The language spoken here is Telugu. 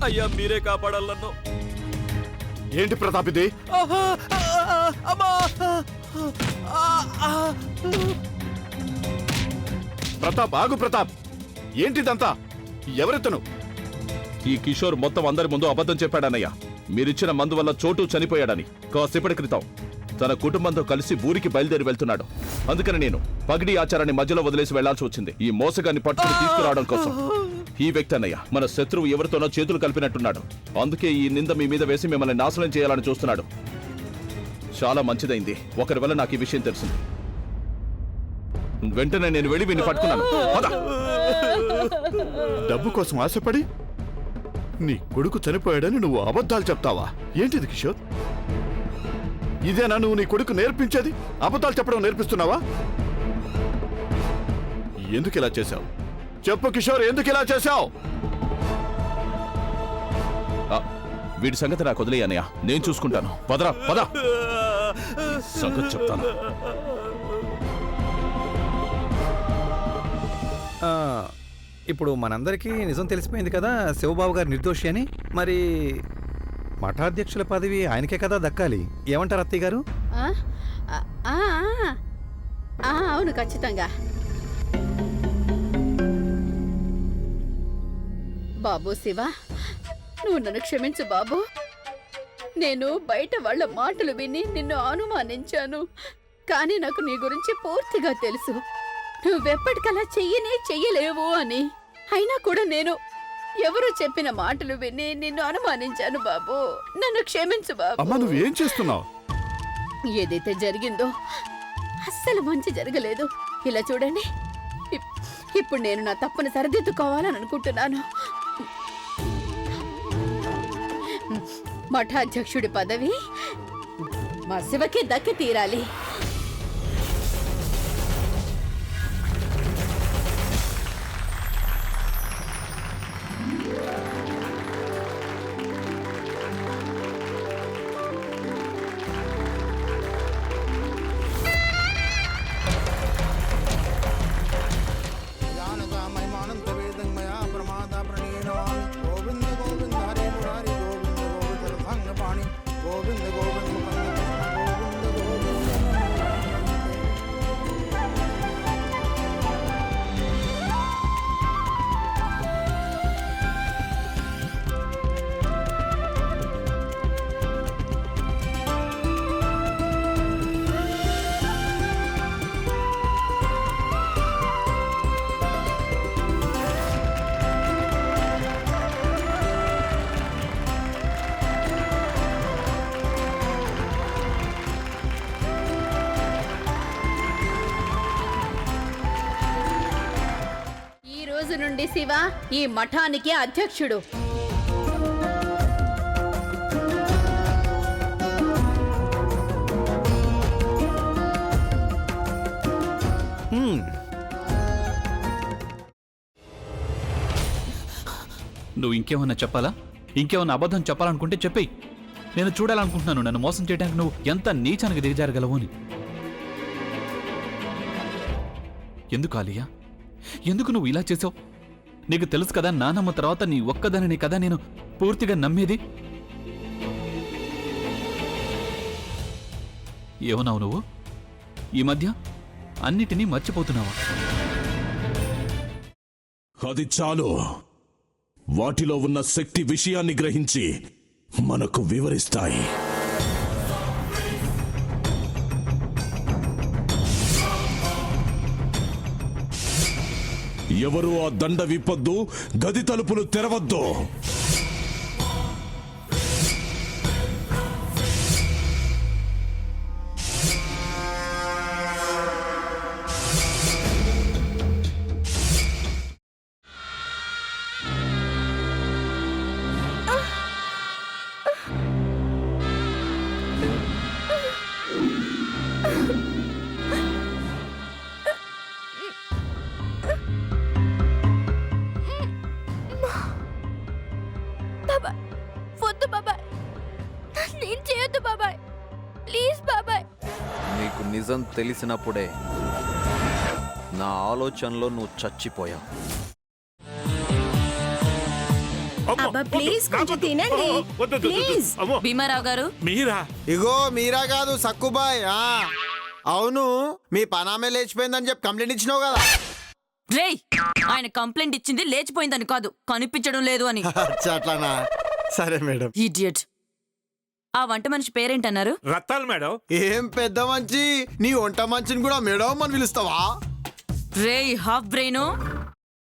అయ్యా మీరే కాపాడాలి నన్ను. ఏంటి ప్రతాప్ ఇది? ప్రతాప్ ఆగు ప్రతాప్, ఏంటిదంతా? ఎవరెత్తను? ఈ కిషోర్ మొత్తం అందరి ముందు అబద్ధం చెప్పాడన్నయ్య. మీరిచ్చిన మందు వల్ల చోటు చనిపోయాడని. కాసేపటి క్రితం తన కుటుంబంతో కలిసి ఊరికి బయలుదేరి వెళ్తున్నాడు. అందుకని నేను పగిడి ఆచారాన్ని మధ్యలో వదిలేసి వెళ్లాల్సి వచ్చింది ఈ మోసగాన్ని పట్టుకుని తీసుకురావడం కోసం. ఈ వ్యక్తి అన్నయ్య మన శత్రువు ఎవరితోనో చేతులు కలిపినట్టున్నాడు. అందుకే ఈ నింద మీ మీద వేసి మిమ్మల్ని నాశనం చేయాలని చూస్తున్నాడు. చాలా మంచిదైంది ఒకరి వల్ల నాకు ఈ విషయం తెలిసింది. వెంటనే నేను వెళ్ళి వీడిని పట్టుకున్నాను. డబ్బు కోసం ఆశపడి నీ కొడుకు చనిపోయాడని నువ్వు అబద్ధాలు చెప్తావా? ఏంటిది కిషోర్? ఇదేనా నువ్వు నీ కొడుకు నేర్పించేది? అబద్ధాలు చెప్పడం నేర్పిస్తున్నావా? ఎందుకు ఇలా చేశావు? చెప్పు కిషోర్, ఎందుకు ఇలా చేశావు? వీడి సంగతి నాకు వదిలేయ్ అన్నయ్య, నేను చూసుకుంటాను. పదరా పద, సంగతి చెప్తాను. ఇప్పుడు మనందరికీ నిజం తెలిసిపోయింది కదా శివబాబు గారు నిర్దోషి అని. మరి మఠాధ్యక్షుల పదవి ఆయనకే కదా దక్కాలి. ఏమంటారు అత్తయ్య గారు? అవును, ఖచ్చితంగా. బాబు శివ, నువ్వు నన్ను క్షమించు బాబు. నేను బయట వాళ్ళ మాటలు విని నిన్ను అనుమానించాను. కానీ నాకు నీ గురించి పూర్తిగా తెలుసు. నువ్వెప్పటికలా చెయ్యలేవు అని. అయినా కూడా నేను ఎవరు చెప్పిన మాటలు విని నిన్ను అనుమానించాను బాబు. నన్ను క్షమించు బాబు. అమ్మా, నువ్వేం చేస్తున్నావు? ఏదైతే జరిగిందో అస్సలు మంచి జరగలేదు. ఇలా చూడండి, ఇప్పుడు నేను నా తప్పును సరిదిద్దుకోవాలని అనుకుంటున్నాను. మఠాధ్యక్షుడి పదవి మా శివకి దక్కి తీరాలి. నుండి శివ ఈ మఠానికి అధ్యక్షుడు. నువ్వు ఇంకేమన్నా చెప్పాలా? ఇంకేమన్నా అబద్ధం చెప్పాలనుకుంటే చెప్పేయి. నేను చూడాలనుకుంటున్నాను నన్ను మోసం చేయడానికి నువ్వు ఎంత నీచానికి దిగజారగలవు అని. ఎందుకు ఆలియా, ఎందుకు నువ్వు ఇలా చేసావు? నీకు తెలుసు కదా నానమ్మ తర్వాత నీ ఒక్కదానిని కదా నేను పూర్తిగా నమ్మేది. ఏమన్నావు నువ్వు? ఈ మధ్య అన్నిటినీ మర్చిపోతున్నావా? అది చాలు. వాటిలో ఉన్న శక్తి విషయాన్ని గ్రహించి మనకు వివరిస్తాయి. ఎవరు ఆ దండ విప్పొద్దు, గది తలుపులు తెరవద్దు. నీకు నిజం తెలిసినప్పుడే నా ఆలోచనలో నువ్వు చచ్చిపోయావు. అబ్బా ప్లీజ్ కొంచెం తినండి ప్లీజ్. భీమారావు గారు మీరా? ఇగో మీరా కాదు సక్కుబాయ్. అవును, మీ పనామే లేచిపోయిందని చెప్పి కంప్లైంట్ ఇచ్చినావు కదా. రేయ్, ఆయన కంప్లైంట్ ఇచ్చింది లేచిపోయిందని కాదు, కనిపించడం లేదు అని. అచ్చా, అట్లానా? సరే మేడం. ఇడియట్. ఆ వంట మనిషి పేరేంటన్నారు? రత్తాలు మేడం. ఏం పెద్ద మంచి, నీ వంట మంచిని కూడా మేడం అని పిలుస్తావా? రేయ్ హాఫ్ బ్రెయిన్,